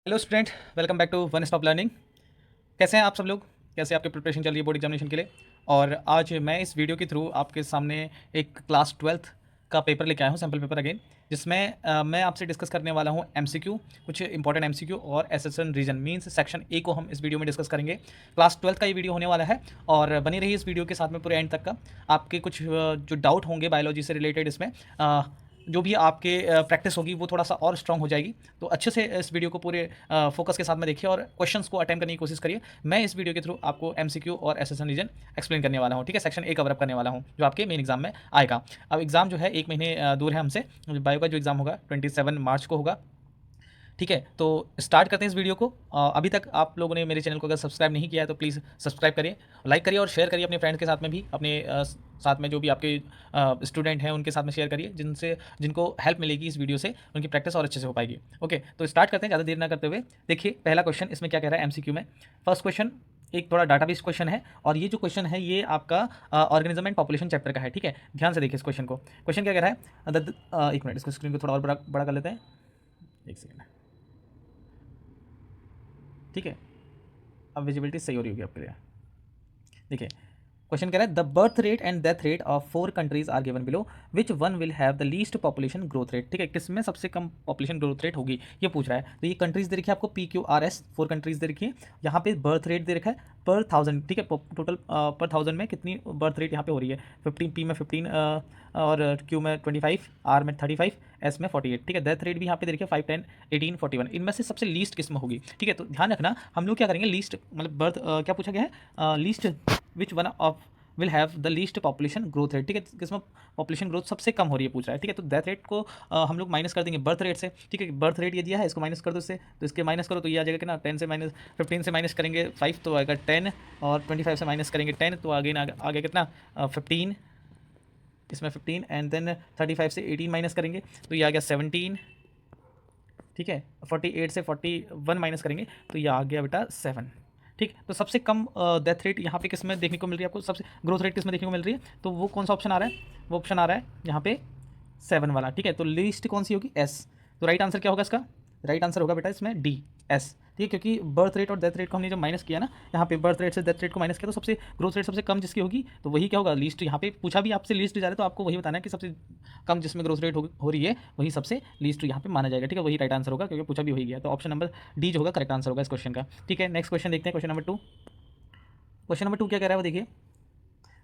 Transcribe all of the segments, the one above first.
Hello student, welcome back to one stop learning. कैसे हैं आप सब लोग? कैसे आपकी प्रिपरेशन चल रही है बोर्ड एग्जामिनेशन के लिए? और आज मैं इस वीडियो के थ्रू आपके सामने एक क्लास 12th का पेपर लेके आया हूँ, सैम्पल पेपर अगेन, जिसमें मैं आपसे डिस्कस करने वाला हूँ एमसीक्यू, कुछ इंपॉर्टेंट एमसीक्यू और assertion reason means section A को हम इस वीडियो में डिस्कस करेंगे। क्लास 12th का ये वीडियो होने वाला है और बनी रही इस वीडियो के साथ में पूरे एंड तक का। आपके कुछ जो डाउट होंगे बायोलॉजी से रिलेटेड इसमें जो भी आपके प्रैक्टिस होगी वो थोड़ा सा और स्ट्रांग हो जाएगी। तो अच्छे से इस वीडियो को पूरे फोकस के साथ में देखिए और क्वेश्चंस को अटेम्प्ट करने की कोशिश करिए। मैं इस वीडियो के थ्रू आपको एमसीक्यू और एसेशन रीजन एक्सप्लेन करने वाला हूँ, ठीक है। सेक्शन ए कवर अप करने वाला हूँ जो आपके मेन एग्जाम में आएगा। अब एग्जाम जो है 1 महीने दूर है हमसे। बायो का जो एग्जाम होगा 27 मार्च को होगा, ठीक है। तो स्टार्ट करते हैं इस वीडियो को। अभी तक आप लोगों ने मेरे चैनल को अगर सब्सक्राइब नहीं किया है तो प्लीज़ सब्सक्राइब करिए, लाइक करिए और शेयर करिए अपने फ्रेंड्स के साथ में भी, अपने साथ में जो भी आपके स्टूडेंट हैं उनके साथ में शेयर करिए, जिनको हेल्प मिलेगी इस वीडियो से, उनकी प्रैक्टिस और अच्छे से हो पाएगी। ओके, तो स्टार्ट करते हैं ज़्यादा देर ना करते हुए। देखिए पहला क्वेश्चन इसमें क्या कह रहा है एमसीक्यू में। फर्स्ट क्वेश्चन एक थोड़ा डाटाबेस क्वेश्चन है और ये जो क्वेश्चन है ये आपका ऑर्गेनिज्म एंड पॉपुलेशन चैप्टर का है, ठीक है। ध्यान से देखिए इस क्वेश्चन को। क्वेश्चन क्या कह रहा है, एक मिनट, इसको स्क्रीन को थोड़ा और बड़ा कर लेते हैं, एक सेकेंड, ठीक है। अब विजिबिलिटी सही हो रही होगी आपके लिए। देखिए क्वेश्चन कह रहा है the birth rate and death rate of 4 countries are given below, which one will have the least population growth rate, ठीक है। किसमें सबसे कम पॉपुलेशन ग्रोथ रेट होगी ये पूछ रहा है। तो ये कंट्रीज दे रखी है आपको PQRS, 4 कंट्रीज दे रखी है। यहाँ पे बर्थ रेट दे रखा है पर 1000, ठीक है। टोटल पर 1000 में कितनी बर्थ रेट यहाँ पे हो रही है, 15, P में 15 और Q में 25, R में 35, S में 48, ठीक है। डेथ रेट भी यहाँ पे देखिए 5, 10, 18, 41, इनमें से सबसे लीस्ट किस्म होगी, ठीक है। तो ध्यान रखना हम लोग क्या करेंगे, लीस्ट मतलब बर्थ क्या पूछा गया है, least which one of will have the least population growth rate, ठीक है। किसमें पॉपुलेशन ग्रोथ सबसे कम हो रही है पूछ रहा है, ठीक है। तो डेथ रेट को हम लोग माइनस कर देंगे बर्थ रेट से, ठीक है। बर्थ रेट ये दिया है, इसको माइनस कर दो इससे, तो इसके माइनस करो तो ये आ जाएगा कि ना 10 से माइनस 15 से माइनस करेंगे 5 तो आएगा 10, और 25 से माइनस करेंगे 10 तो अगेन आ गया कितना 15, इसमें 15 एंड देन 35 से 18 माइनस करेंगे तो ये आ गया 17, ठीक है। 48 से 41 माइनस करेंगे तो ये आ गया बेटा 7, ठीक। तो सबसे कम डेथ रेट यहाँ पे किस में देखने को मिल रही है आपको, सबसे ग्रोथ रेट किस में देखने को मिल रही है, तो वो कौन सा ऑप्शन आ रहा है, वो ऑप्शन आ रहा है यहाँ पे 7 वाला, ठीक है। तो लीस्ट कौन सी होगी, S। तो राइट आंसर क्या होगा इसका, राइट आंसर होगा बेटा इसमें D, S, ठीक है। क्योंकि बर्थ रेट और डेथ रेट को हमने जब माइनस किया ना, यहाँ पे बर्थ रेट से डेथ रेट को माइनस किया तो सबसे ग्रोथ रेट सबसे कम जिसकी होगी तो वही क्या होगा, लीस्ट। यहाँ पे पूछा भी आपसे लीस्ट जा रहा है तो आपको वही बताना है कि सबसे कम जिसमें ग्रोथ रेट हो रही है वही सबसे लीस्ट यहाँ पे माना जाएगा, ठीक है। वही राइट आंसर होगा क्योंकि पूछा भी वही गया। तो ऑप्शन नंबर D जो होगा करेक्ट आंसर होगा इस क्वेश्चन का, ठीक है। नेक्स्ट क्वेश्चन देखते हैं, क्वेश्चन नंबर 2। क्वेश्चन नंबर 2 क्या कह रहा है वो देखिए,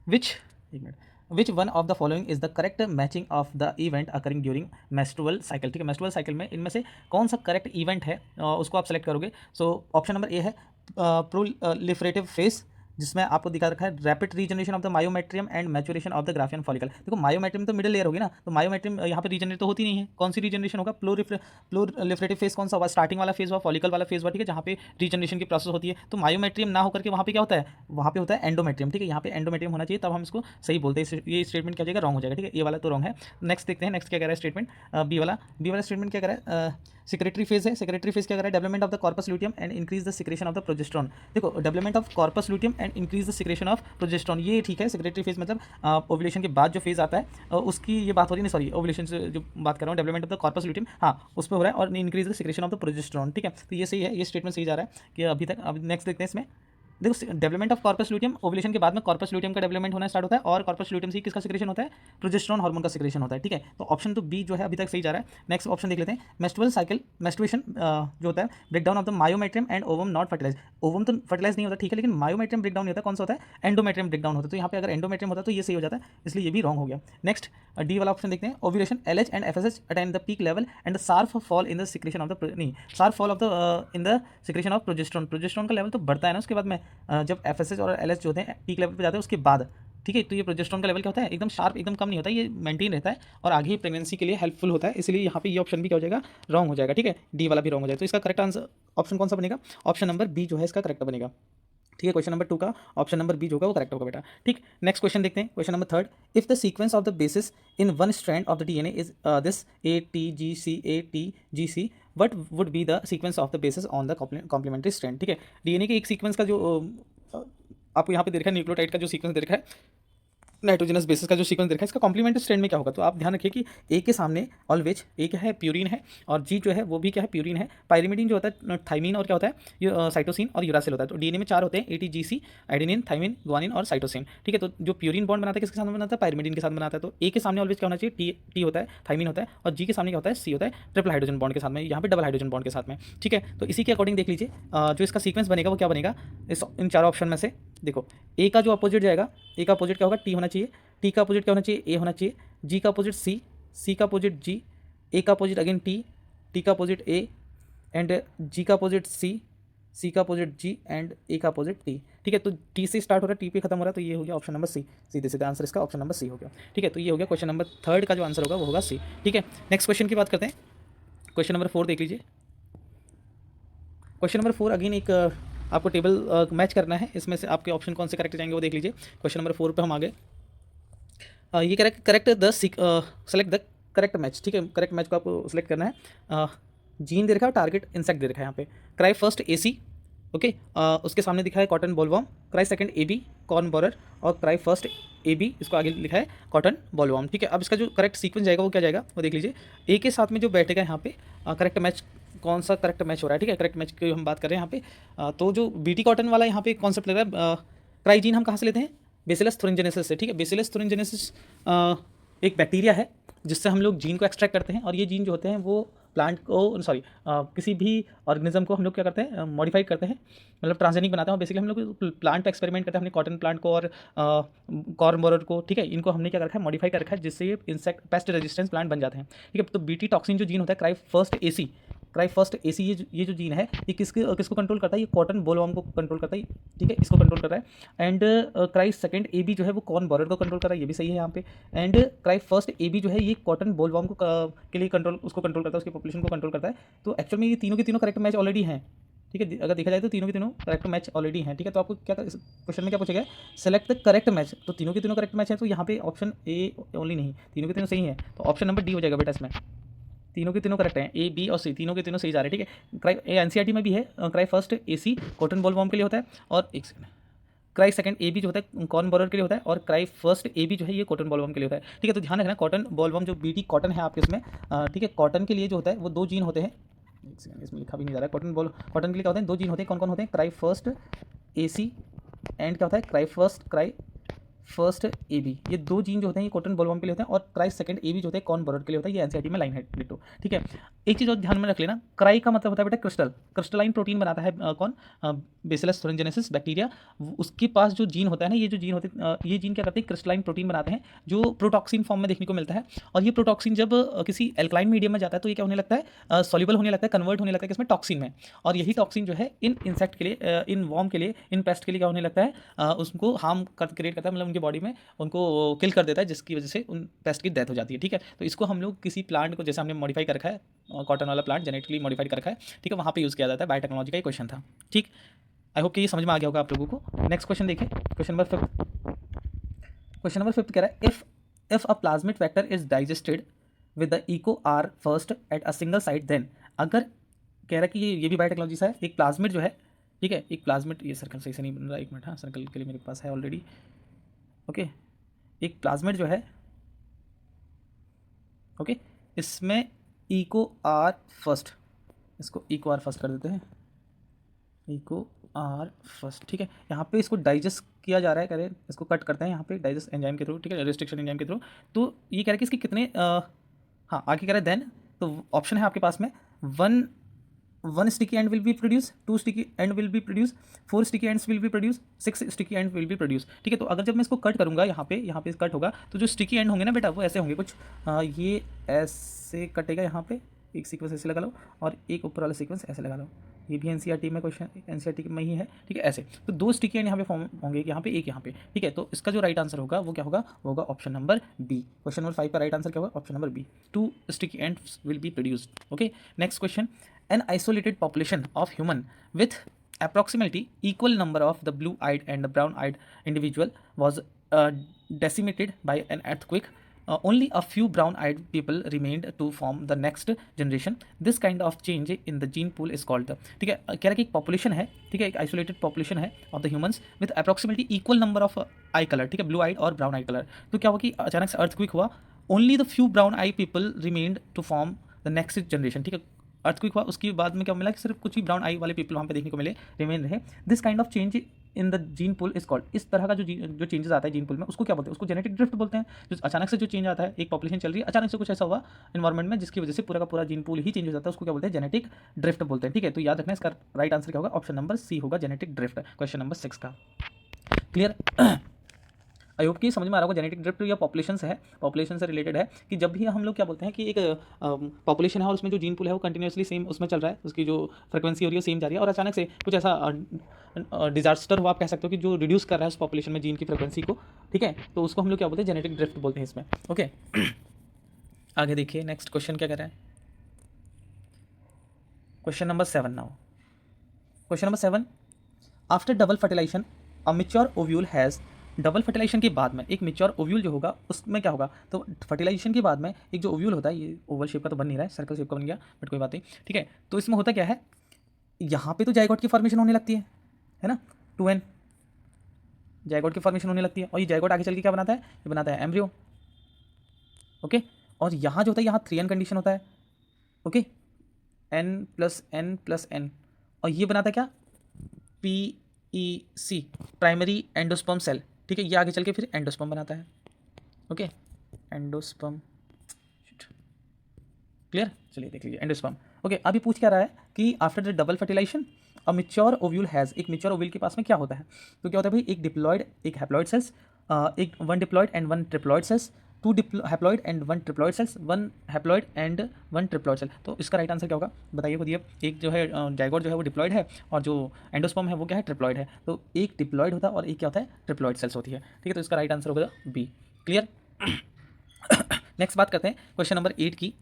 विच, एक minute, which one of the following is the correct matching of the event occurring during menstrual cycle, ठीक है। मेंस्ट्रुअल साइकिल में इनमें से कौन सा करेक्ट इवेंट है उसको आप सेलेक्ट करोगे। सो ऑप्शन नंबर ए है प्रोलिफरेटिव फेज, जिसमें आपको दिखा रखा है rapid regeneration of the myometrium and maturation of the Graafian follicle. देखो मायोमेट्रियम तो मिडिल लेयर होगी ना, तो मायोमेट्रियम यहाँ पे रीजनरेट तो होती नहीं है, कौन सी रीजनरेशन होगा, प्लोरिफरेटिव फेज कौन सा होगा, स्टार्टिंग वाला फेज हुआ, फॉलिकल वाला फेज हुआ, ठीक है, जहाँ पे रीजनरेशन की प्रोसेस होती है। तो मायोमेट्रियम ना होकर के वहाँ पे क्या होता है, वहाँ पे होता है एंडोमेट्रियम, ठीक है। यहाँ पे एंडोमेट्रियम होना चाहिए तब हम इसको सही बोलते हैं। ये स्टेटमेंट क्या हो जाएगा, रॉन्ग हो जाएगा, ठीक है। ये वाला तो रॉन्ग है। नेक्स्ट देखते हैं, नेक्स्ट क्या कह रहा है स्टेटमेंट, बी वाला स्टेटमेंट क्या कह रहा है, सेक्रेटरी फेज है। सेक्रेटरी फेज क्या कर रहा है, development of the corpus luteum and increase the secretion of the progesterone. देखो development of corpus luteum and increase the secretion of progesterone, ये ठीक है। सेक्रेटरी फेज मतलब ओव्यूलेशन के बाद जो फेज आता है उसकी ये बात हो रही है, सॉरी ओव्यूलेशन से जो बात कर रहा हूँ, development of the corpus luteum, हाँ उस पर हो रहा है, और increase the secretion of the progesterone, ठीक है। तो ये सही है, ये स्टेटमेंट सही जा रहा है कि अभी तक। अब नेक्स्ट देखते हैं इसमें, देखो development of corpus luteum, ovulation के बाद में कॉर्पस ल्यूटियम का डेवलपमेंट होना स्टार्ट होता है, और कॉर्पस ल्यूटियम से किसका सिक्रेशन होता है, प्रोजेस्टेरोन हार्मोन का सिक्रेशन होता है, ठीक है। तो ऑप्शन तो बी जो है अभी तक सही जा रहा है। नेक्स्ट ऑप्शन देख लेते हैं, मेंस्ट्रुअल साइकिल, मेंस्ट्रुएशन जो होता है break down of the myometrium and ovum not fertilize. Ovum तो फर्टिलाइज नहीं होता, ठीक है, लेकिन मायोमेट्रियम ब्रेक डाउन नहीं होता, कौन सा होता है, एंडोमेट्रियम ब्रेक डाउन होता है। तो यहाँ पे अगर एंडोमेट्रियम होता है तो ये सही हो जाता है, इसलिए ये भी रॉन्ग हो गया। नेक्स्ट डी वाला ऑप्शन देखते हैं, ovulation LH and FSH attain the peak level and the sharp fall in the secretion of the, नहीं sharp fall of the in the secretion of progesterone. Progesterone का level तो बढ़ता है ना उसके बाद में, जब FSH और LH जो होते हैं पीक लेवल पे जाते हैं उसके बाद, ठीक है। तो ये प्रोजेस्टेरोन का लेवल क्या होता है, एकदम शार्प, एकदम कम नहीं होता, ये मेंटेन रहता है और आगे प्रेगनेंसी के लिए हेल्पफुल होता है, इसलिए यहाँ पे ये ऑप्शन भी क्या हो जाएगा, रॉन्ग हो जाएगा, ठीक है। डी वाला भी रॉन्ग हो जाएगा। तो इसका करेक्ट आंसर ऑप्शन कौन सा बनेगा, ऑप्शन नंबर बी जो है इसका करेक्ट बनेगा, ठीक है। क्वेश्चन नंबर 2 का ऑप्शन नंबर बी जो होगा वो करेक्ट होगा बेटा, ठीक। नेक्स्ट क्वेश्चन देखते हैं, question number 3, if the sequence of the bases in one strand of the DNA is this ATGC what would be the sequence of the bases on the complementary strand, ठीक है। DNA के एक sequence का जो आपको यहाँ पे दे रखा है, न्यूक्लियोटाइड का जो सीक्वेंस दे रखा है नाइट्रोजनस बेसिस का जो सीक्वेंस देखा है इसका कॉम्प्लीमेंट्री स्ट्रैंड में क्या होगा, तो आप ध्यान रखिए कि ए के सामने ऑलवेज ए क्या है, प्यूरिन है, और जी जो है वो भी क्या है, प्यूरिन है। पायरिमिडीन जो होता है थाइमिन और क्या होता है, ये साइटोसिन और यूरासिल होता है। तो डीएनए में 4 होते हैं, ATGC, एडेनिन, थाइमिन, ग्वानिन और साइटोसिन, ठीक है। तो जो प्यूरिन बॉन्ड बनाता है किसके साथ बनाता है, पायरिमिडीन के साथ बनाता है। तो ए के सामने ऑलवेज क्या होना चाहिए, टी होता है, थाइमिन होता है, और जी के सामने क्या होता है, सी होता है, ट्रिपल हाइड्रोजन बॉन्ड के साथ में, यहाँ पे डबल हाइड्रोजन बॉन्ड के साथ में, ठीक है। तो इसी के अकॉर्डिंग देख लीजिए जो इसका सीक्वेंस बनेगा वो क्या बनेगा, इन चारों ऑप्शन में से देखो ए का जो अपोजिट जाएगा, ए का अपोजिट क्या होगा, टी होना चाहिए, टी का अपोजिट क्या होना चाहिए, ए होना चाहिए, जी का अपोजिट सी, सी का अपोजिट जी, ए का अपोजिट अगेन टी, टी का अपोजिट ए, एंड जी का अपोजिट सी, सी का अपोजिट जी, एंड ए का अपोजिट टी, ठीक है। तो टी से स्टार्ट हो रहा है, टी पे खत्म हो रहा है, तो ये हो गया ऑप्शन नंबर सी। सीधे सीधे आंसर इसका ऑप्शन नंबर सी हो गया, ठीक है। तो ये हो गया क्वेश्चन नंबर 3 का जो आंसर होगा वो होगा सी, ठीक है। नेक्स्ट क्वेश्चन की बात करते हैं, क्वेश्चन नंबर 4 देख लीजिए। क्वेश्चन नंबर 4 अगेन एक आपको टेबल मैच करना है, इसमें से आपके ऑप्शन कौन से करेक्ट जाएंगे वो देख लीजिए। क्वेश्चन नंबर 4 पे हम आ गए। ये correct the select the correct match, ठीक है। करेक्ट मैच को आपको सेलेक्ट करना है। जीन दे रखा है, टारगेट इंसेक्ट दे रखा है यहाँ पे। क्राई फर्स्ट AC, ओके, उसके सामने दिखा है cotton bollworm. Cry second AB, corn borer, और क्राई फर्स्ट AB, इसको आगे लिखा है कॉटन बॉलवॉर्म, ठीक है। अब इसका जो करेक्ट सीक्वेंस जाएगा वो क्या जाएगा वो देख लीजिए। ए के साथ में जो बैठेगा यहाँ पे करेक्ट मैच, कौन सा करेक्ट मैच हो रहा है, ठीक है। करेक्ट मैच की हम बात कर रहे हैं यहाँ पे। तो जो BT कॉटन वाला यहाँ पे कॉन्सेप्ट लग रहा है, क्राइजीन हम कहाँ से लेते हैं, बेसिलस thuringiensis से, ठीक है। बेसिलस thuringiensis एक बैक्टीरिया है जिससे हम लोग जीन को एक्सट्रैक्ट करते हैं, और ये जीन जो होते हैं वो प्लांट को सॉरी किसी भी ऑर्गेनिज्म को हम लोग क्या करते हैं, मॉडिफाई करते हैं, मतलब ट्रांसजेनिक बनाते हैं। और बेसिकली हम लोग प्लांट पे एक्सपेरिमेंट करते हैं, हमने कॉटन प्लांट को और कॉर्न बोरर को, ठीक है, इनको हमने क्या रखा है, मॉडिफाई कर रखा है, जिससे ये इंसेक्ट पेस्ट रेजिस्टेंस प्लांट बन जाते हैं, ठीक है। तो BT टॉक्सिन जो जीन होता है, क्राई फर्स्ट AC, ये जो जीन है ये किसको कंट्रोल करता है, ये कॉटन बोलवर्म को कंट्रोल करता है, ठीक है, इसको कंट्रोल कर रहा है। एंड क्राई सेकंड AB जो है वो कॉर्न बोरर को कंट्रोल कर रहा है, ये भी सही है यहाँ पे। एंड क्राई फर्स्ट AB जो है ये कॉटन बोलवर्म को के लिए उसको कंट्रोल करता है, उसकी पॉपुलेशन को कंट्रोल करता है। तो एक्चुअल में ये तीनों के तीनों करेक्ट मैच ऑलरेडी हैं, ठीक है। अगर देखा जाए तो तीनों के तीनों करेक्ट मैच ऑलरेडी हैं, ठीक है। तो आपको क्या क्वेश्चन में क्या पूछा गया, सेलेक्ट द करेक्ट मैच, तो तीनों के तीनों करेक्ट मैच हैं, तो यहाँ पे ऑप्शन A ओनली नहीं, तीनों के तीनों सही है, तो ऑप्शन नंबर D हो जाएगा बेटा। इसमें तीनों के तीनों करेक्ट हैं, A B और C, तीनों के तीनों सही जा रहे हैं, ठीक है। क्राई NCERT में भी है, cry first AC cotton bollworm के लिए होता है, और एक सेकंड, क्राई सेकंड AB जो होता है कॉर्न बोरर के लिए होता है, और क्राई फर्स्ट AB जो है ये कॉटन बॉलवॉर्म के लिए होता है, ठीक है। तो ध्यान रखना, कॉटन बॉलवॉर्म जो BT कॉटन है आपके इसमें, ठीक है, कॉटन के लिए जो होता है वो 2 जीन होते हैं, एक सेकंड इसमें लिखा भी नहीं जा रहा है, कॉटन के लिए क्या होते हैं, 2 जीन होते हैं, कौन कौन होते हैं, क्राई फर्स्ट AC एंड क्या होता है, क्राई फर्स्ट AB, ये 2 जीन जो होते हैं ये कॉटन बॉलवॉर्म के लिए होते हैं, और क्राई सेकंड AB जो होता है कॉर्न बोरर के लिए होता है। ये NCERT में लाइन है डिटो, ठीक है। एक चीज़ और ध्यान में रख लेना, क्राई का मतलब होता है बेटा क्रिस्टलाइन प्रोटीन बनाता है कौन, बेसिलस thuringiensis बैक्टीरिया। उसके पास जो जीन होता है ना, ये जो जीन होते हैं ये जीन क्या करते हैं, क्रिस्टलाइन प्रोटीन बनाते हैं, जो प्रोटॉक्सिन फॉर्म में देखने को मिलता है। और ये प्रोटॉक्सिन जब किसी एल्कलाइन मीडियम में जाता है तो ये क्या होने लगता है, सॉल्युबल होने लगता है, कन्वर्ट होने लगता है किसमें, टॉक्सिन में। और यही टॉक्सिन जो है इन इंसेक्ट के लिए, इन वॉर्म के लिए, इन पेस्ट के लिए क्या होने लगता है, उसको हार्म क्रिएट करता है, मतलब उनकी बॉडी में उनको किल कर देता है, जिसकी वजह से उन पेस्ट की डेथ हो जाती है, ठीक है। तो इसको हम लोग किसी प्लांट को, जैसे हमने मॉडिफाई कर रखा है, कॉटन वाला प्लांट जेनेटिकली मॉडिफाइड कर रखा है, ठीक है, वहाँ पे यूज़ किया जाता है। बायोटेक्नोलॉजी का ही क्वेश्चन था, ठीक। आई होप कि ये समझ में आ गया होगा आप लोगों को। नेक्स्ट क्वेश्चन देखें, क्वेश्चन नंबर 5। क्वेश्चन नंबर 5 कह रहा है, if a plasmid vector is digested with the Eco R first at a single site, then, अगर कह रहा है कि ये भी बायोटेक्नोलॉजी सा है, एक प्लाज्मिड जो है, ठीक है, एक प्लाज्मिड, ये सर्कल सही से नहीं बन रहा, एक मिनट, हाँ, सर्कल के लिए मेरे पास है ऑलरेडी, ओके। एक प्लाज्मिड जो है, ओके, इसमें इको आर फर्स्ट, इसको इको आर फर्स्ट कर देते हैं, इको आर फर्स्ट, ठीक है। यहाँ पे इसको डाइजेस्ट किया जा रहा है, करें इसको कट करते हैं यहाँ पे डाइजेस्ट एंजाइम के थ्रू, ठीक है, रिस्ट्रिक्शन एंजाइम के थ्रू। तो ये कह रहा है कि इसके कितने हाँ आगे कह रहा है देन, तो ऑप्शन है आपके पास में, one sticky and will be produce, 2 sticky and will be produce, 4 sticky ends will be produce, 6 sticky and will be produce, ठीक है। तो अगर जब मैं इसको कट करूँगा यहाँ पे कट होगा, तो जो स्टिकी एंड होंगे ना बेटा वो ऐसे होंगे कुछ, ये ऐसे कटेगा, यहाँ पे एक सीक्वेंस ऐसे लगा लो, और एक ऊपर वाला सीक्वेंस ऐसे लगा लो, ये भी NCERT में क्वेश्चन, NCERT में ही है, ठीक है। ऐसे तो 2 स्टिकी एंड यहाँ पे फॉर्म होंगे, यहाँ पे एक यहाँ पे, ठीक है। तो इसका जो राइट आंसर होगा वो क्या होगा, वो होगा option number B। Question number 5 का राइट आंसर क्या होगा, option number B, 2 sticky ends will be produced, okay. Next question, an isolated population of human with approximately equal number of the blue-eyed and the brown-eyed individual was decimated by an earthquake only a few brown-eyed people remained to form the next generation. This kind of change in the gene pool is called the, ठीक है, कह रहा है कि एक population है, ठीक है, एक आइसोलेटेड पॉपुलेशन है of the humans with approximately equal number of I colour, ठीक है, ब्लू आइड और ब्राउन आई कलर. तो क्या हुआ कि अचानक से अर्थक्वेक हुआ, only the few brown eye people remained to form the next generation, ठीक है, अर्थक्वेक हुआ, उसके बाद में क्या मिला कि सिर्फ कुछ ही ब्राउन आई वाले पीपल वहाँ पे देखने को मिले, रिमेन रहे. This kind of change in the gene pool is called, इस तरह का जो चेंजेस आता है जीन पूल में उसको क्या बोलते हैं, उसको जेनेटिक ड्रिफ्ट बोलते हैं. जो अचानक से जो चेंज आता है, एक पॉपुलेशन चल रही है, अचानक से कुछ ऐसा हुआ इन्वायरमेंट में जिसकी वजह से पूरा का पूरा जीन पूल ही चेंज हो जाता है, उसको क्या बोलते हैं, जेनेटिक ड्रिफ्ट बोलते हैं. ठीक है, तो याद रखना इसका राइट आंसर क्या होगा, ऑप्शन नंबर सी होगा, जेनेटिक ड्रिफ्ट, क्वेश्चन नंबर 6 का. क्लियर? आई होप कि समझ में आ रहा होगा. जेनेटिक ड्रिफ्ट या पॉपुलेशन से है, पॉपुलेशन से रिलेटेड है कि जब भी हम लोग क्या बोलते हैं कि एक पॉपुलेशन है और उसमें जो जीन पूल है वो कंटिन्यूसली सेम उसमें चल रहा है, उसकी जो फ्रिक्वेंसी हो रही है सेम जा रही है, और अचानक से कुछ ऐसा डिजास्टर हुआ, आप कह सकते हो कि जो रिड्यूस कर रहा है उस पॉपुलेशन में जीन की फ्रिक्वेंसी को, ठीक है, तो उसको हम लोग क्या बोलते हैं, जेनेटिक ड्रिफ्ट बोलते हैं इसमें. ओके, आगे देखिए नेक्स्ट क्वेश्चन क्या कर रहा है. Question number 7 now. Question number 7, after double fertilization a mature ovule has, double fertilization के बाद में एक मैच्योर ओव्यूल जो होगा उसमें क्या होगा, तो फर्टिलाइजेशन के बाद में एक जो ओव्यूल होता है, ये ओवल शेप का तो बन नहीं रहा है, सर्कल शेप का बन गया, बट कोई बात नहीं, ठीक है. तो इसमें होता क्या है, यहाँ पे तो जाइगोट की फॉर्मेशन होने लगती है ना, 2n जाइगोट की फॉर्मेशन होने लगती है, और ये जाइगोट आगे चल के क्या बनाता है, ये बनाता है एम्ब्रियो. ओके, और यहाँ जो होता है, यहाँ 3n कंडीशन होता है. ओके, n+n+n, और ये बनाता है क्या, PEC, प्राइमरी एंडोस्पर्म सेल. ठीक है, ये आगे चल के फिर एंडोस्पर्म बनाता है. Okay, endosperm. क्लियर? चलिए देख लीजिए एंडोस्पर्म. ओके, अभी पूछ क्या रहा है कि after the double fertilization a mature ovule has, एक मैच्योर ओव्यूल के पास में क्या होता है, तो क्या होता है भाई, एक डिप्लॉयड, एक हैप्लॉयड सेल्स, एक 1 diploid and 1 triploid cells, 2 haploid and 1 triploid cells, 1 haploid and 1 triploid cell. तो इसका राइट आंसर क्या होगा, बताइए खुद ही. अब एक जो है जाइगोट जो है वो डिप्लॉयड है, और जो एंडोस्पर्म है वो क्या है, ट्रिप्लॉयड है. तो एक डिप्लॉयड होता है और एक क्या होता है, ट्रिप्लॉयड सेल्स होती है. ठीक है, तो इसका राइट आंसर होगा बी. क्लियर? नेक्स्ट बात करते हैं क्वेश्चन नंबर 8 की.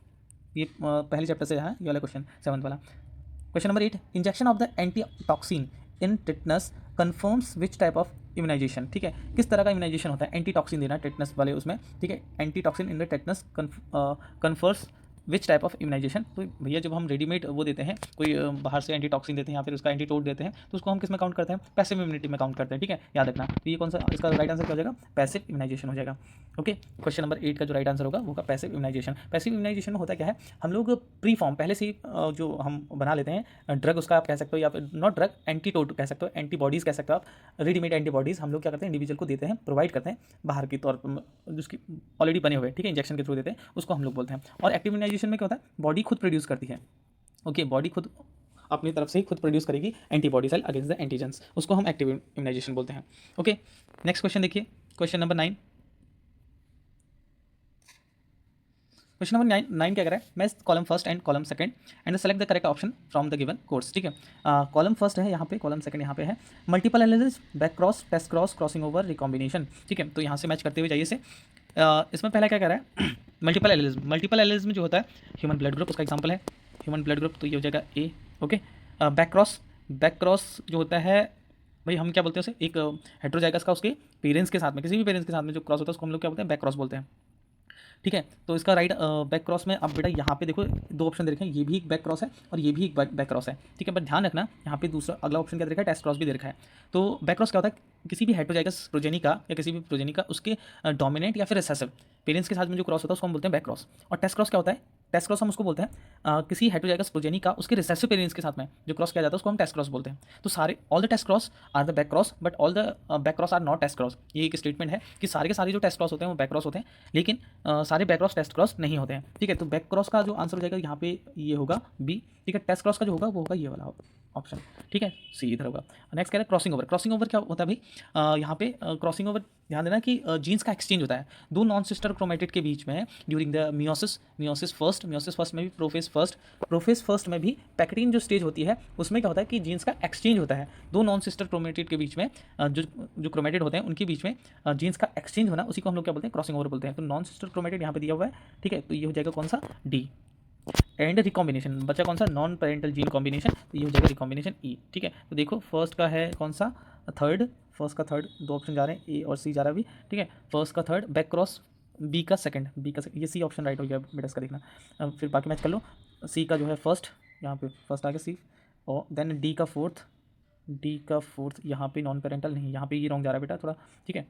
ये पहले चैप्टर से है ये वाला क्वेश्चन, 7th वाला. Question number 8, injection of the antitoxin in tetanus confirms which type of immunization. ठीक है, किस तरह का इम्यूनाइजेशन होता है, एंटी टॉक्सिन देना टिटनस वाले उसमें. ठीक है, antitoxin in the tetanus confers which type of immunization. तो भैया जब हम रेडीमेड वो देते हैं, कोई बाहर से एंटी टॉक्सिन देते हैं या फिर उसका एंटीटोड देते हैं, तो उसको हम किस में काउंट करते हैं, पैसिव इम्यूनिटी में काउंट करते हैं. ठीक है, याद रखना. तो ये कौन सा, इसका राइट आंसर क्या हो जाएगा, पैसिव इम्यूनाइजेशन हो जाएगा. ओके, क्वेश्चन नंबर 8 का जो राइट आंसर होगा वो होगा पैसिव इम्यूनाइजेशन. पैसिव इम्यूनाइजेशन में होता क्या है, हम लोग प्री फॉर्म पहले से ही जो हम बना लेते हैं ड्रग, उसका आप कह सकते हो, या फिर नॉट ड्रग, एंटीटोड कह सकते हो, एंटीबॉडीज़ कह सकते हो आप, रेडीमेड एंटीबॉडीज़ हम लोग क्या करते हैं, इंडिविजुअल को देते हैं, प्रोवाइड करते हैं बाहर की तौर पर, जिसकी ऑलरेडी बने हुए, ठीक है, इंजेक्शन के थ्रू देते हैं, उसको हम लोग बोलते हैं. और एक्टिव इम्यूनाइजेशन में क्या होता है, बॉडी खुद प्रोड्यूस करती है. ओके, बॉडी खुद अपनी तरफ से ही खुद प्रोड्यूस करेगी antibody cell against the antigens, उसको हम एक्टिव इम्यूनाइजेशन बोलते हैं. ओके, नेक्स्ट क्वेश्चन देखिए, क्वेश्चन नंबर 9. क्वेश्चन नंबर 9 क्या कर रहा है, match column first and column second and select the correct option from the given course. ठीक है, कॉलम फर्स्ट है यहाँ पे, कॉलम सेकंड यहाँ पे है. Multiple analysis, back cross, test cross, crossing over, recombination. ठीक है, तो यहाँ से मैच करते हुए जाइए से. इसमें पहला क्या कह रहा है, मल्टीपल एनालिसिस. मल्टीपल एनालिसिस में जो होता है ह्यूमन ब्लड ग्रुप, उसका एग्जाम्पल है ह्यूमन ब्लड ग्रुप, तो ये हो जाएगा A. Okay, back cross, back cross जो होता है भाई हम क्या बोलते हैं उसे, एक हेट्रोजाइगस का उसके पेरेंट्स के साथ में, किसी भी पेरेंट्स के साथ में जो क्रॉस होता है उसको हम लोग क्या बोलते हैं, बैक क्रॉस बोलते हैं. ठीक है, तो इसका राइट बैक क्रॉस में अब बेटा यहाँ पे देखो 2 ऑप्शन दे रखे हैं, ये भी एक बैक क्रॉस है और ये भी एक बैक क्रॉस है. ठीक है, बट ध्यान रखना यहाँ पे दूसरा अगला ऑप्शन क्या दे रखा है, टेस्ट क्रॉस भी दे रखा है. तो बैक क्रॉस क्या होता है, किसी भी हेट्रोजाइगस प्रोजेनी का या किसी भी प्रोजेनी का उसके डोमिनेंट या फिर रिसेसिव पेरेंट्स के साथ में जो क्रॉस होता है उसको हम बोलते हैं बैक क्रॉस. और टेस्ट क्रॉस क्या होता है, टेस्ट क्रॉस हम उसको बोलते हैं किसी हेट्रोजाइगस प्रोजेनी का उसके रिसेसिव पेरेंट्स के साथ में जो क्रॉस किया जाता है उसको हम टेस्ट क्रॉस बोलते हैं. तो सारे all the test cross are the back cross, but all the back cross are not test cross. ये एक स्टेटमेंट है कि सारे के सारे जो टेस्ट क्रॉस होते हैं वो बैक क्रॉस होते हैं, लेकिन सारे बैक क्रॉस टेस्ट क्रॉस नहीं होते हैं. ठीक है, तो बैक क्रॉस का जो आंसर हो जाएगा यहाँ पे ये होगा बी. ठीक है, टेस्ट क्रॉस का जो होगा वो होगा ये वाला ऑप्शन. ठीक है, सी इधर होगा. नेक्स्ट कह रहे हैं क्रॉसिंग ओवर. क्रॉसिंग ओवर क्या होता है भाई, यहाँ पे क्रॉसिंग ओवर ध्यान देना कि जीन्स का एक्सचेंज होता है दो नॉन सिस्टर क्रोमेटिड के बीच में ड्यूरिंग द मियोसिस फर्स्ट में भी प्रोफेज फर्स्ट में भी पैकेटिन जो स्टेज होती है उसमें क्या होता है कि जीन्स का एक्सचेंज होता है दो नॉन सिस्टर क्रोमेटिड के बीच में, जो क्रोमेटिड होते हैं उनके बीच में जीन्स का एक्सचेंज होना, उसी को हम लोग क्या बोलते हैं, क्रॉसिंग ओवर बोलते हैं. तो नॉन सिस्टर क्रोमेटिड यहाँ पे दिया हुआ है. ठीक है, तो ये हो जाएगा कौन सा, डी. एंड रिकॉम्बिनेशन बचा कौन सा, नॉन पेरेंटल जीन कॉम्बिनेशन, तो ये हो जाएगा रिकॉम्बिनेशन ई. ठीक है, तो देखो फर्स्ट का है कौन सा, थर्ड. फर्स्ट का थर्ड, 2 ऑप्शन जा रहे हैं, ए और सी जा रहा है अभी. ठीक है, फर्स्ट का थर्ड बैक क्रॉस बी का सेकंड, ये सी ऑप्शन राइट हो गया बेटा, इसका देखना। फिर बाकी मैच कर लो। सी का जो है फर्स्ट, यहाँ पे फर्स्ट आ गया सी, और देन डी का फोर्थ यहाँ पे नॉन पेरेंटल नहीं, यहाँ पे ये रॉन्ग जा रहा है बेटा थोड़ा, ठीक है।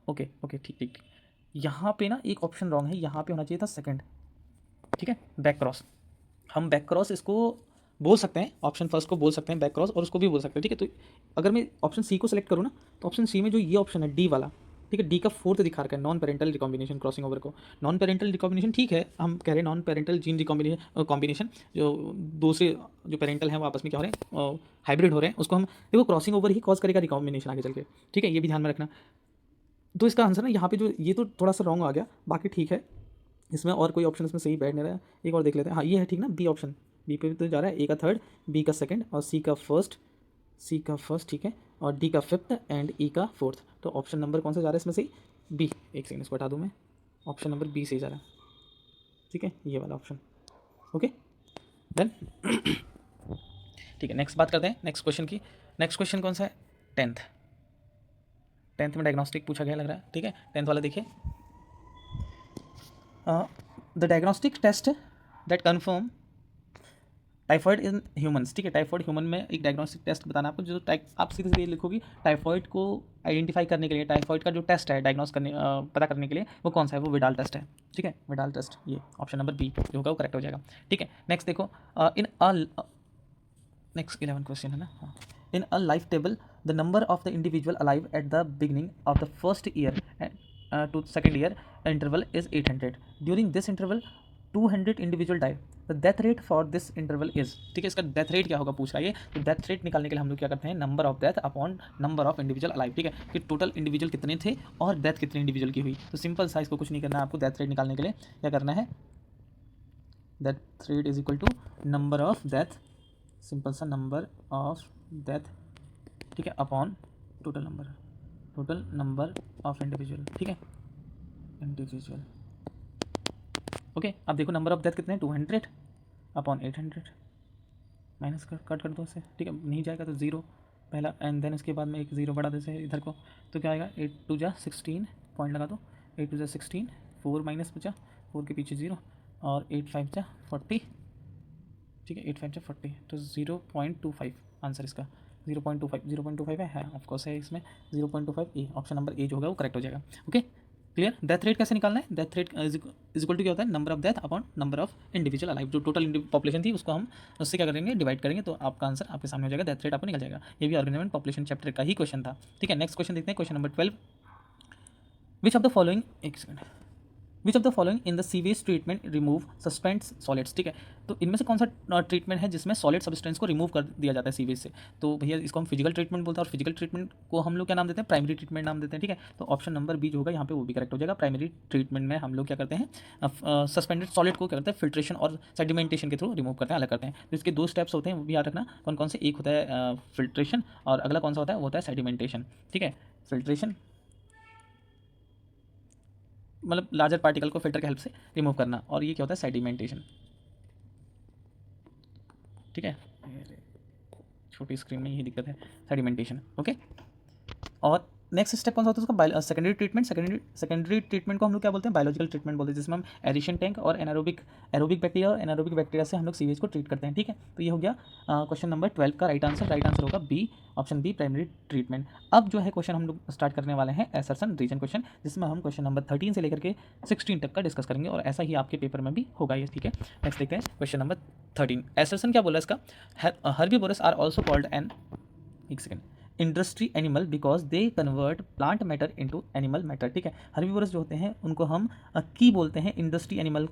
ओके ओके ठीक ठीक। यहाँ पे ना एक ऑप्शन रॉन्ग है, यहाँ पे होना चाहिए था सेकंड, ठीक है। बैक क्रॉस, हम बैक क्रॉस इसको बोल सकते हैं, ऑप्शन फर्स्ट को बोल सकते हैं बैक क्रॉस, और उसको भी बोल सकते हैं, ठीक है। तो अगर मैं ऑप्शन सी को सेलेक्ट करूँ ना, तो ऑप्शन सी में जो ये ऑप्शन है डी वाला, ठीक है, डी का फोर्थ दिखा रखा है, non parental recombination crossing over को। नॉन पेरेंटल रिकॉम्बिनेशन ठीक है, हम कह रहे हैं नॉन पेरेंटल जीन कॉम्बिनेशन, जो दूसरे जो पेरेंटल हैं वो आपस में क्या हो रहे हैं, हाइब्रिड हो रहे हैं, उसको हम देखो क्रॉसिंग ओवर ही कॉज करेगा रिकॉम्बिनेशन आगे चल के, ठीक है, ये भी ध्यान में रखना। तो इसका आंसर ना यहाँ पे जो ये तो थोड़ा सा रॉन्ग आ गया, बाकी ठीक है। इसमें और कोई ऑप्शन इसमें सही बैठ नहीं रहा है, एक और देख लेते हैं। हाँ ये है ठीक ना, बी ऑप्शन, बी पे तो जा रहा है, ए का थर्ड, बी का सेकंड, और सी का फर्स्ट, ठीक है, और डी का फिफ्थ एंड ई का फोर्थ। तो ऑप्शन नंबर कौन सा जा रहा है इसमें सही, बी। एक सेकंड इसको हटा दूँ मैं, ऑप्शन नंबर बी सही जा रहा है, ठीक है, ये वाला ऑप्शन। ओके देन ठीक है, नेक्स्ट बात करते हैं नेक्स्ट क्वेश्चन की। नेक्स्ट क्वेश्चन कौन सा है, टेंथ में डायग्नोस्टिक पूछा गया लग रहा है, ठीक है। टेंथ वाला देखिए, the diagnostic test that confirm typhoid in humans, ठीक है। टाइफॉइड ह्यूमन में एक डायग्नोस्टिक टेस्ट बताना आपको, जो आप सीधे सीधे लिखोगी टाइफॉइड को आइडेंटिफाई करने के लिए, टाइफॉइड का जो टेस्ट है डायग्नोस करने पता करने के लिए, वो कौन सा है, वो विडाल टेस्ट है, ठीक है, विडाल टेस्ट, ये ऑप्शन नंबर बी जो होगा वो करेक्ट हो जाएगा, ठीक है। नेक्स्ट देखो, इन अ नेक्स्ट 11 क्वेश्चन है ना, हाँ। In a life table the number of the individual alive at the beginning of the first year to second year interval is 800. During this interval 200 individual die. The death rate for this interval is, ठीक है, इसका death rate क्या होगा पूछ रहा है ये। तो डेथ रेट निकालने के लिए हम लोग क्या करते हैं, number of death upon number of individual alive, ठीक है, कि टोटल इंडिविजुअल कितने थे और डेथ कितने इंडिविजुअल की हुई। तो सिंपल सा, इसको कुछ नहीं करना है आपको, डेथ रेट निकालने के लिए क्या करना है, death rate is equal to number of death, simple सा नंबर ऑफ डेथ, ठीक है, upon total number of individual, ठीक है, इंडिविजुअल। ओके अब देखो नंबर ऑफ डेथ कितने हैं, 200 अपॉन 800, माइनस कट कर दो इसे, ठीक है, नहीं जाएगा तो जीरो पहला, एंड देन इसके बाद में एक जीरो बढ़ा देते हैं इधर को, तो क्या आएगा, 8 2 जा 16, पॉइंट लगा दो, 8 2 जा 16, 4 माइनस बचा, 4 के पीछे जीरो, और 8 5 जा 40, ठीक है, 8 5 जा 40, तो 0.25 आंसर इसका, 0.25 है ऑफकोर्स है इसमें 0.25 ए, ऑप्शन नंबर ए जो होगा वो करेक्ट हो जाएगा। Okay clear. डेथ रेट कैसे निकालना है, death rate is equal to क्या होता है, number of death upon number of individual alive, जो टोटल पॉपुलेशन थी उसको हम उससे क्या करेंगे, डिवाइड करेंगे, तो आपका आंसर आपके सामने हो जाएगा, डेथ रेट आपको निकल जाएगा। ये भी ऑर्गेनाइजमेंट पॉपुलेशन चैप्टर का ही क्वेश्चन था, ठीक है। नेक्स्ट क्वेश्चन देखते हैं, question number 12, which of the following, एक second, which of the following in the sewage treatment remove suspends solids, ठीक है, तो इनमें से कौन सा ट्रीटमेंट है जिसमें सॉलिड सब्सटेंस को रिमूव कर दिया जाता है सीवेज से। तो भैया इसको हम फिजिकल ट्रीटमेंट बोलते हैं, और फिजिकल ट्रीटमेंट को हम लोग क्या नाम देते हैं, प्राइमरी ट्रीटमेंट नाम देते हैं, ठीक है। तो ऑप्शन नंबर बी जो होगा यहाँ पे वो भी करेक्ट हो जाएगा। प्राइमरी ट्रीटमेंट में हम लोग क्या करते हैं, सस्पेंडेड सॉलिड को क्या करते हैं, फिल्ट्रेशन और सेडिमेंटेशन के थ्रू रिमूव करते हैं, अलग करते हैं। तो इसके दो स्टेप्स होते हैं, वो भी याद रखना कौन कौन से, एक होता है फिल्ट्रेशन और अगला कौन सा होता है, वो होता है सेडिमेंटेशन, ठीक है। फिल्ट्रेशन मतलब लार्जर पार्टिकल को फिल्टर की हेल्प से रिमूव करना, और ये क्या होता है, सेडिमेंटेशन, ठीक है। छोटी स्क्रीन में यही दिक्कत है, सेडिमेंटेशन, ओके। और नेक्स्ट स्टेप कौन सा होता है उसका, सेकेंडरी ट्रीटमेंट। सेकेंडरी ट्रीटमेंट को हम लोग क्या बोलते हैं, बायोलॉजिकल ट्रीटमेंट बोलते हैं, जिसमें हम एरिशन टैंक और एनारोबिक बैक्टीरिया और एनारोबिक बैक्टीरिया से हम लोग सीवेज को ट्रीट करते हैं, ठीक है। तो ये हो गया क्वेश्चन नंबर 12 का राइट आंसर होगा B, option B, primary treatment. अब जो है क्वेश्चन हम लोग स्टार्ट करने वाले हैं एसर्सन रीजन क्वेश्चन, जिसमें हम क्वेश्चन नंबर 13 से लेकर के 16 तक का डिस्कस करेंगे, और ऐसा ही आपके पेपर में भी होगा ये, ठीक है। नेक्स्ट देखते हैं क्वेश्चन नंबर 13, एसर्सन क्या बोला इसका, herbivorous are also called an, एक second, industry animal because they convert plant matter into animal matter, ठीक है। हर्बीवोरस जो होते हैं उनको हम की बोलते हैं, इंडस्ट्री एनिमल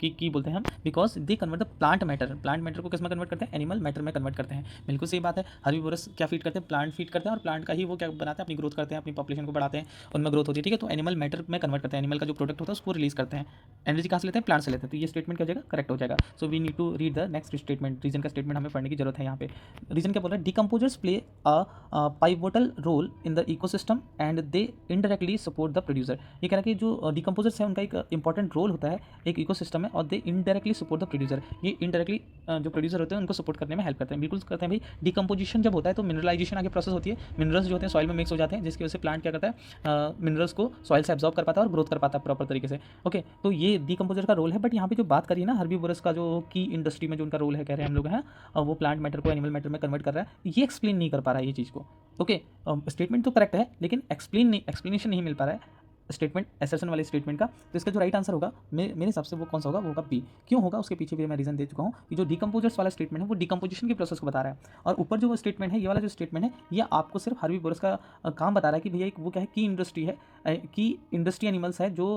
की बोलते हैं हम, because they convert the plant matter को किस में कन्वर्ट करते हैं, एनिमल मैटर में कन्वर्ट करते हैं। बिल्कुल सही बात है, हर्बीवोरस क्या फीड करते हैं, प्लांट फीड करते हैं, और प्लांट का ही वो क्या बनाते हैं, अपनी ग्रोथ करते हैं, अपनी पॉपुलेशन को बढ़ाते हैं, उनमें ग्रोथ होती है, ठीक है। तो एनिमल मैटर में कन्वर्ट करते हैं, एनिमल का जो प्रोडक्ट होता है उसको रिलीज करते हैं, एनर्जी कहाँ से लेते हैं, प्लांट से लेते हैं। तो ये स्टेटमेंट क्या हो जाएगा, करेक्ट हो जाएगा। So we need to read the next statement, reason का स्टेटमेंट हमें पढ़ने की जरूरत है यहाँ पे। रीजन क्या बोल रहा है, decomposers play a pivotal role in the ecosystem and they indirectly support the producer. ये कह रहा है कि जो डिकम्पोजर्स है उनका एक इंपॉर्टेंट रोल होता है एक इकोसिस्टम में, और दे इनडायरेक्टली सपोर्ट द प्रोड्यूसर, ये इनडायरेक्टली जो प्रोड्यूसर होते हैं उनको सपोर्ट करने में हेल्प करते हैं, बिल्कुल करते हैं भाई। डिकम्पोजिशन जब होता है तो मिनरलाइजेशन आगे प्रोसेस होती है, मिनरल्स जो होते हैं सॉइल में मिक्स हो जाते हैं, जिसकी वजह से प्लांट क्या करता है, मिनरल्स को सॉइल से एब्जॉर्ब कर पाता है और ग्रोथ कर पाता है प्रॉपर तरीके से। ओके, तो ये डिकम्पोजर का रोल है। बट यहाँ पे जो बात करिए ना हर्बीवोरस का, जो की इंडस्ट्री में जो उनका रोल है, कह रहे हैं हम लोग हैं, वो प्लांट मैटर को एनिमल मैटर में कन्वर्ट कर रहा है, ये एक्सप्लेन नहीं कर पा रहा है ये चीज़ को। ओके, स्टेटमेंट तो करेक्ट है लेकिन एक्सप्लेनेशन नहीं मिल पा रहा है स्टेटमेंट, एसर्शन वाले स्टेटमेंट का। तो इसका जो राइट आंसर होगा मेरे हिसाब से वो कौन सा होगा, वो होगा बी। क्यों होगा उसके पीछे भी मैं रीजन दे चुका हूँ कि जो डिकम्पोजर्स वाला स्टेटमेंट है वो डिकम्पोजिशन की प्रोसेस को बता रहा है, और ऊपर जो स्टेटमेंट है, ये वाला जो स्टेटमेंट है, ये आपको सिर्फ हर्बीवोरस का काम बता रहा है कि भैया एक वो क्या है, की इंडस्ट्री है, की इंडस्ट्री एनिमल्स है जो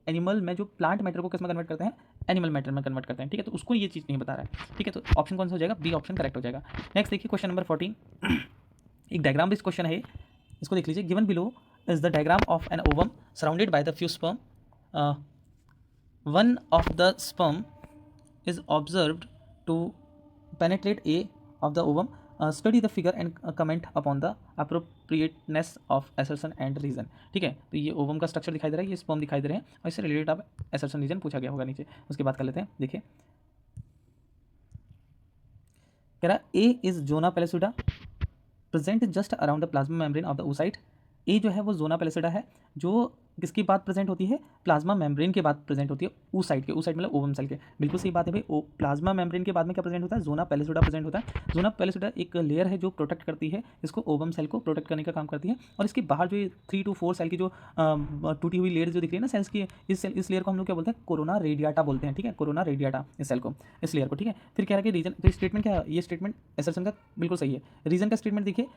एनिमल में जो प्लांट मैटर को किसमें कन्वर्ट करते हैं, एनिमल मैटर में कन्वर्ट करते हैं। ठीक है, तो उसको ये चीज़ नहीं बता रहा है। ठीक है, तो ऑप्शन कौन सा हो जाएगा, बी ऑप्शन करेक्ट हो जाएगा। नेक्स्ट देखिए क्वेश्चन नंबर 14, एक डायग्राम बेस्ड क्वेश्चन है, इसको देख लीजिए। Given below is the diagram of an ovum surrounded by the few sperm. One of the sperm is observed to penetrate A of the ovum. Study the figure and comment upon the appropriateness of assertion and reason. ठीक है, तो ये ovum का structure दिखाई दे रहा है, ये sperm दिखाई दे रहे हैं, और इससे रिलेटेड आप assertion रीजन पूछा गया होगा नीचे, उसकी बात कर लेते हैं। देखिए कह रहा है A is Zona pellucida present just around the plasma membrane of the oocyte. ए जो है वो जोना पेलिसिडा है, जो किसकी बात प्रेजेंट होती है, प्लाज्मा मेम्ब्रेन के बाद प्रेजेंट होती है, oocyte के, oocyte मतलब ओवम सेल के। बिल्कुल सही बात है भाई, प्लाज्मा मेम्ब्रेन के बाद में क्या प्रेजेंट होता है, जोना पेलिसिडा प्रेजेंट होता है। जोना पेलिसिडा एक लेयर है जो प्रोटेक्ट करती है इसको, ओवम सेल को प्रोटेक्ट करने का काम करती है, और इसके बाहर जो 3 to 4 सेल की जो टूटी हुई लेयर जो दिख रही है ना सेल्स की, इस लेयर को हम लोग क्या बोलते हैं, कोरोना रेडियाटा बोलते हैं। ठीक है, कोरोना रेडियाटा इस सेल को, इस लेयर को। ठीक है, फिर कह रहा है कि रीजन, तो स्टेटमेंट क्या है, ये स्टेटमेंट एसर्शन का बिल्कुल सही है। रीजन का स्टेटमेंट देखिए,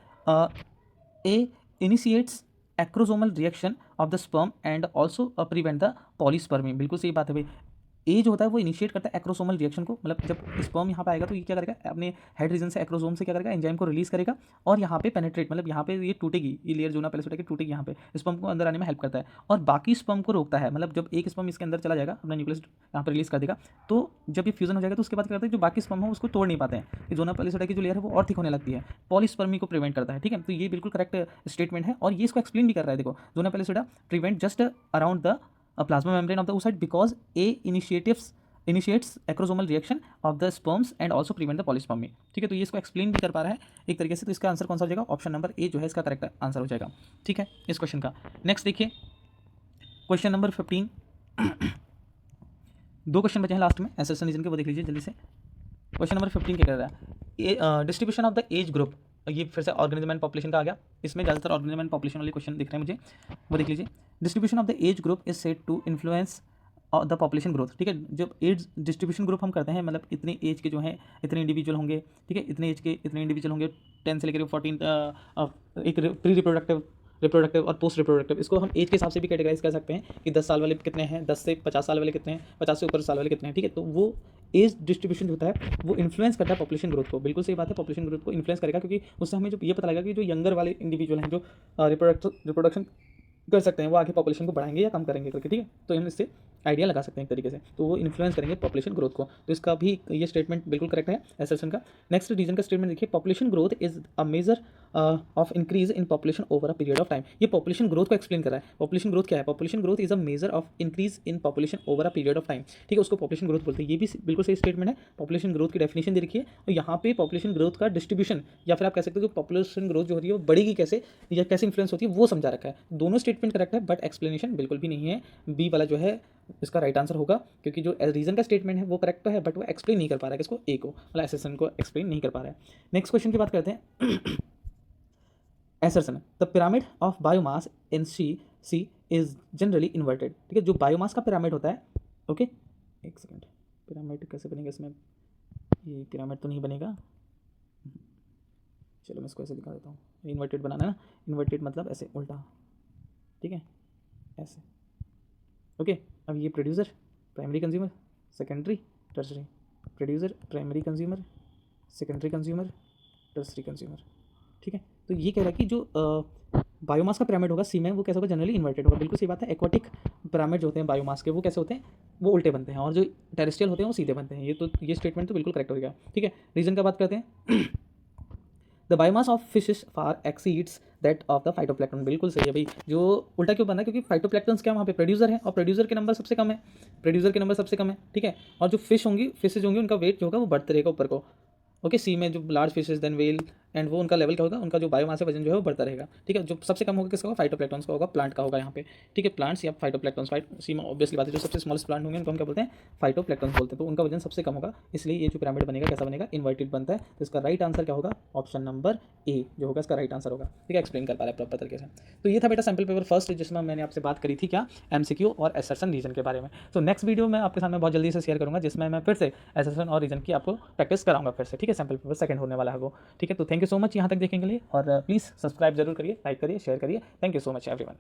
A initiates acrosomal reaction of the sperm and also prevent the polyspermy. बिल्कुल सही बात है भाई, ए जो होता है वो इनिशिएट करता है एक्रोसोमल रिएक्शन को, मतलब जब स्पर्म यहाँ पे आएगा तो ये क्या करेगा, अपने हेड रीजन से एक्रोसोम से क्या करेगा, एंजाइम को रिलीज करेगा, और यहाँ पे पेनेट्रेट, मतलब यहाँ पे ये टूटेगी, ये लेयर जोना पेलिसिडा की टूटेगी, यहाँ पे स्पर्म को अंदर आने में हेल्प करता है, और बाकी स्पर्म को रोकता है। मतलब जब एक स्पर्म इसके अंदर चला जाएगा, अपना न्यूक्लियस यहाँ पर रिलीज कर देगा, तो जब ये फ्यूजन हो जाएगा तो उसके बाद क्या करता है, जो बाकी स्पर्म है उसको तोड़ नहीं पाते हैं, ये जोना पेलिसिडा की जो लेयर है वो और थिक होने लगती है, पॉलीस्पर्मी को प्रिवेंट करता है। ठीक है, तो ये बिल्कुल करेक्ट स्टेटमेंट है, और ये इसको एक्सप्लेन भी कर रहा है। देखो, zona pellucida prevent just around the plasma membrane of the oocyte because A initiates acrosomal reaction of the sperms and also prevent the polyspermy। ठीक है, तो ये इसको एक्सप्लेन भी कर पा रहा है एक तरीके से। तो इसका आंसर कौन सा हो जाएगा, ऑप्शन नंबर ए जो है इसका करेक्ट आंसर हो जाएगा। ठीक है, इस क्वेश्चन का। नेक्स्ट देखिए क्वेश्चन नंबर 15, 2 क्वेश्चन बचे हैं लास्ट में एसर्शन रीजन के, वो देख लीजिए जल्दी से। क्वेश्चन नंबर 15 क्या कर रहा है, distribution of the age group, ये फिर से ऑर्गेनिज्म एंड पॉपुलेशन का आ गया, इसमें ज़्यादातर ऑर्गेनिज्म एंड पॉपुलेशन वाले क्वेश्चन दिख रहे हैं मुझे, वो देख लीजिए। Distribution of the age group is said to influence the population growth. ठीक है, जब एज डिस्ट्रीब्यूशन ग्रुप हम करते हैं, मतलब इतने एज के जो हैं इतने इंडिविजुअल होंगे। ठीक है, इतने एज के इतने इंडिविजुअल होंगे, 10 से लेकर 14, एक प्री रिप्रोडक्टिव और पोस्ट रिप्रोडक्टिव, इसको हम एज के हिसाब से भी कैटेगराइज कर सकते हैं कि 10 साल वाले कितने हैं, 10 से 50 साल वाले कितने हैं, 50 से ऊपर साल वाले कितने हैं। ठीक है, तो वो एज डिस्ट्रीब्यूशन होता है वो इन्फ्लुएंस करता है पॉपुलेशन ग्रोथ को। बिल्कुल सही बात है, पॉपुलेशन ग्रोथ को इन्फ्लुएंस करेगा, क्योंकि उससे हमें जो ये पता लगेगा कि जो यंगर वाले इंडिविजुअल हैं, जो रिप्रोडक्शन कर सकते हैं, वो आगे पॉपुलेशन को बढ़ाएंगे या कम करेंगे करके। ठीक है, तो हम इससे आइडिया लगा सकते हैं एक तरीके से, तो वो इन्फ्लुएंस करेंगे पॉपुलेशन ग्रोथ को। तो इसका भी ये स्टेटमेंट बिल्कुल करेक्ट है एसर्शन का। नेक्स्ट रीजन का स्टेटमेंट देखिए, population growth is a measure of increase in population over a period of time. ये पॉपुलेशन ग्रोथ को एक्सप्लेन कर रहा है। पॉपुलेशन ग्रोथ क्या है, population growth is a measure of increase in population over a period of time. ठीक है, उसको पॉपुलेशन ग्रोथ बोलते हैं, ये भी बिल्कुल सही स्टेटमेंट है। पॉपुलेशन ग्रोथ की डेफिनेशन दे रखी है, और यहाँ पे पॉपुलेशन ग्रोथ का डिस्ट्रीब्यूशन, या फिर आप कह सकते हो कि पॉपुलेशन ग्रोथ जो हो रही है वो बढ़ेगी कैसे या कैसे इंफ्लुएंस होती है, वो समझा रखा है। दोनों स्टेटमेंट करेक्ट है, बट एक्सप्लेनेशन बिल्कुल भी नहीं है। बी वाला जो है इसका राइट आंसर होगा, क्योंकि जो रीजन का स्टेटमेंट है वो करेक्ट तो है, बट वो एक्सप्लेन नहीं कर पा रहा है किसको, ए को, मतलब एसर्शन को एक्सप्लेन नहीं कर पा रहा है। नेक्स्ट क्वेश्चन की बात करते हैं। Assertion, the pyramid of biomass in sea is generally inverted. ठीक है, जो बायोमास का पिरामिड होता है, ओके एक सेकेंड, पिरामिड कैसे बनेगा इसमें, ये पिरामिड तो नहीं बनेगा, चलो मैं इसको ऐसे दिखा देता हूँ। इन्वर्टेड बनाना है ना, इन्वर्टेड मतलब ऐसे उल्टा। ठीक है, ऐसे। ओके, अब ये producer, primary consumer, secondary, tertiary, producer, primary consumer, secondary consumer, tertiary consumer. ठीक है, तो ये कह रहा है कि जो बायोमास का पिरामिड होगा सी में, वो कैसे होगा, जनरली इन्वर्टेड होगा। बिल्कुल सही बात है। एक्वाटिक पिरामिड जो होते हैं बायोमास के, वो कैसे होते हैं, वो उल्टे बनते हैं, और जो टेरेस्ट्रियल होते हैं वो सीधे बनते हैं। ये स्टेटमेंट तो बिल्कुल करेक्ट हो गया। ठीक है, रीजन का बात करते हैं। The biomass of fishes far exceeds that of the phytoplankton. बिल्कुल सही है भाई। जो उल्टा क्यों बना है, क्योंकि फाइटोप्लैंक्टन्स क्या वहाँ पे प्रोड्यूसर है, और प्रोड्यूसर के नंबर सबसे कम है, प्रोड्यूसर के नंबर सबसे कम है, ठीक है। और जो फिश होंगी, फिशेज होंगी, उनका वेट जो होगा वो बढ़ते रहेगा ऊपर को। ओके, सी में जो large fishes then well and वो उनका लेवल क्या होगा, उनका जो बायोमास है, वजन जो है वो बढ़ता रहेगा, ठीक है। जो सबसे कम होगा किसका होगा, फाइटोप्लैंक्टन्स का होगा, प्लांट का होगा यहाँ पे, ठीक है। प्लांट्स या फाइटोप्लैंक्टन्स, सी में ऑब्वियसली बात है, जो सबसे स्मॉलेस्ट प्लांट होंगे उनको हम क्या बोलते हैं, फाइटोप्लैंक्टन्स बोलते हैं। तो उनका वजन सबसे कम होगा, इसलिए ये जो पिरामिड बनेगा कैसा बनेगा, इन्वर्टेड बनता है। तो इसका राइट आंसर क्या होगा, ऑप्शन नंबर ए जो होगा इसका राइट आंसर होगा, ठीक है। एक्सप्लेन कर पा रहा है प्रॉपर तरीके से। तो ये था बेटा सैम्पल पेपर फर्स्ट, जिसमें मैंने आपसे बात करी थी क्या, एमसीक्यू और एसर्शन रीजन के बारे में। तो नेक्स्ट वीडियो मैं आपके सामने बहुत जल्दी से शेयर करूंगा, जिसमें मैं फिर से एसर्शन और रीजन की आपको प्रैक्टिस कराऊंगा फिर से, ठीक है। सैम्पल पेपर सेकंड होने वाला है वो, ठीक है। तो थैंक यू सो मच यहाँ तक देखने के लिए, और प्लीज़ सब्सक्राइब जरूर करिए, लाइक करिए, शेयर करिए। Thank you so much everyone.